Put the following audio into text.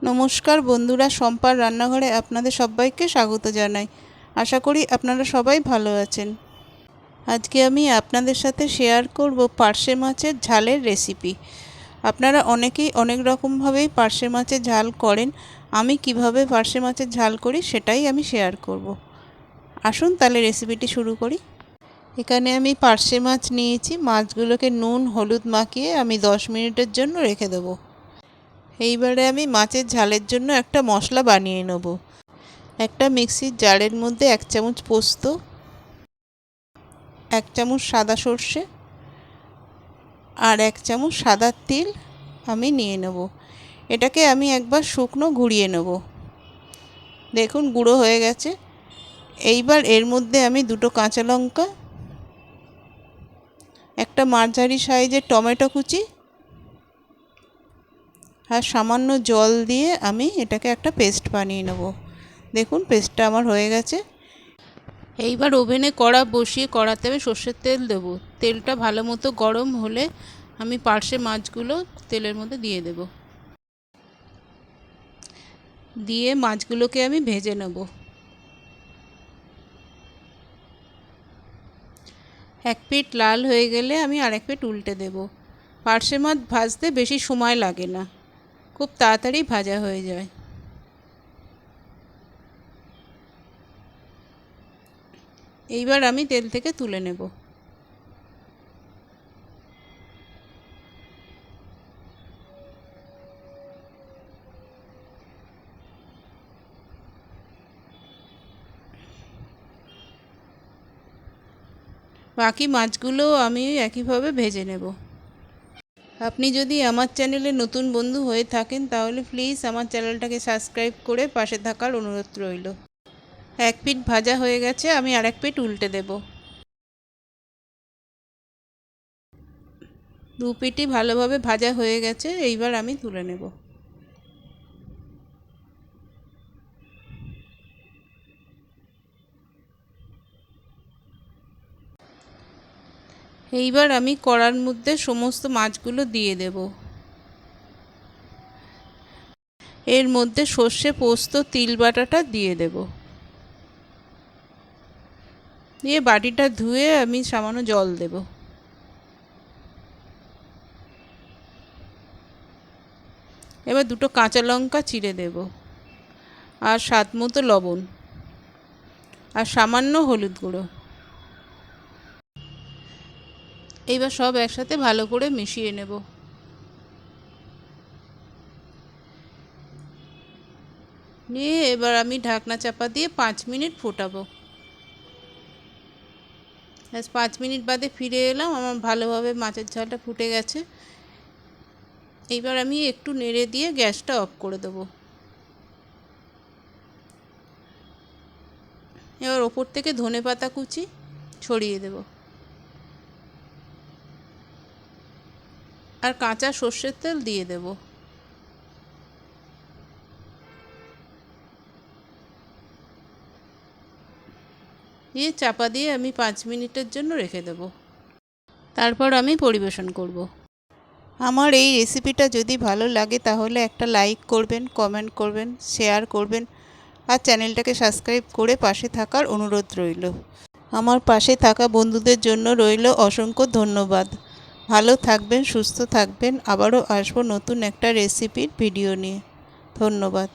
নমস্কার বন্ধুরা, শম্পার রান্নাঘরে আপনাদের সবাইকে স্বাগত জানাই। আশা করি আপনারা সবাই ভালো আছেন। আজকে আমি আপনাদের সাথে শেয়ার করব পার্শে মাছের ঝালের রেসিপি। আপনারা অনেকেই অনেক রকমভাবেই পার্শে মাছের ঝাল করেন। আমি কিভাবে পার্শে মাছের ঝাল করি সেটাই আমি শেয়ার করব। আসুন তাহলে রেসিপিটি শুরু করি। এখানে আমি পার্শে মাছ নিয়েছি। মাছগুলোকে নুন হলুদ মাখিয়ে আমি 10 মিনিটের জন্য রেখে দেবো। এইবারে আমি মাছের ঝালের জন্য একটা মশলা বানিয়ে নেব। একটা মিক্সির জারের মধ্যে 1 চামচ পোস্ত, 1 চামচ সাদা সর্ষে আর 1 চামচ সাদা তিল আমি নিয়ে নেব। এটাকে আমি একবার শুকনো ঘুরিয়ে নেব। দেখুন গুঁড়ো হয়ে গেছে। এইবার এর মধ্যে আমি 2টো কাঁচা লঙ্কা, একটা মাঝারি সাইজের টমেটো কুচি আর সামান্য জল দিয়ে আমি এটাকে একটা পেস্ট বানিয়ে নেব। দেখুন পেস্টটা আমার হয়ে গেছে। এইবার ওভেনে কড়া বসিয়ে কড়াতে আমি সর্ষের তেল দেব। তেলটা ভালো মতো গরম হলে আমি পার্শে মাছগুলো তেলের মধ্যে দিয়ে দেব। দিয়ে মাছগুলোকে আমি ভেজে নেব। এক পিঠ লাল হয়ে গেলে আমি আরেক পিঠ উল্টে দেব। পার্শে মাছ ভাজতে বেশি সময় লাগে না, খুব তাড়াতাড়ি ভাজা হয়ে যায়। এইবার আমি তেল থেকে তুলে নেব। বাকি মাছগুলো আমি একইভাবে ভেজে নেব। আপনি যদি আমার চ্যানেলে নতুন বন্ধু হয়ে থাকেন তাহলে প্লিজ আমার চ্যানেলটাকে সাবস্ক্রাইব করে পাশে থাকার অনুরোধ রইল। এক পিঠ ভাজা হয়ে গেছে, আমি আরেক পিঠ উল্টে দেব। 2 পিঠই ভালোভাবে ভাজা হয়ে গেছে। এইবার আমি তুলে নেব। এইবার আমি কড়ার মধ্যে সমস্ত মাছগুলো দিয়ে দেব। এর মধ্যে সর্ষে পোস্ত তিল বাটাটা দিয়ে দেব। দিয়ে বাটিটা ধুয়ে আমি সামান্য জল দেব। এবার 2টো কাঁচা লঙ্কা চিড়ে দেব আর স্বাদ মতো লবণ আর সামান্য হলুদ গুঁড়ো। এইবার সব একসাথে ভালো করে মিশিয়ে নেব। নিয়ে এবার আমি ঢাকনা চাপা দিয়ে 5 মিনিট ফোটাবো। 5 মিনিট বাদে ফিরে এলাম। আমার ভালোভাবে মাছের ঝালটা ফুটে গেছে। এইবার আমি একটু নেড়ে দিয়ে গ্যাসটা অফ করে দেবো। এবার ওপর থেকে ধনেপাতা কুচি ছড়িয়ে দেব আর কাঁচা সর্ষের তেল দিয়ে দেব। দিয়ে চাপা দিয়ে আমি 5 মিনিটের জন্য রেখে দেব। তারপর আমি পরিবেশন করব। আমার এই রেসিপিটা যদি ভালো লাগে তাহলে একটা লাইক করবেন, কমেন্ট করবেন, শেয়ার করবেন আর চ্যানেলটাকে সাবস্ক্রাইব করে পাশে থাকার অনুরোধ রইল। আমার পাশে থাকা বন্ধুদের জন্য রইল অসংখ্য ধন্যবাদ। ভালো থাকবেন, সুস্থ থাকবেন। আবারও আসবো নতুন একটা রেসিপির ভিডিও নিয়ে। ধন্যবাদ।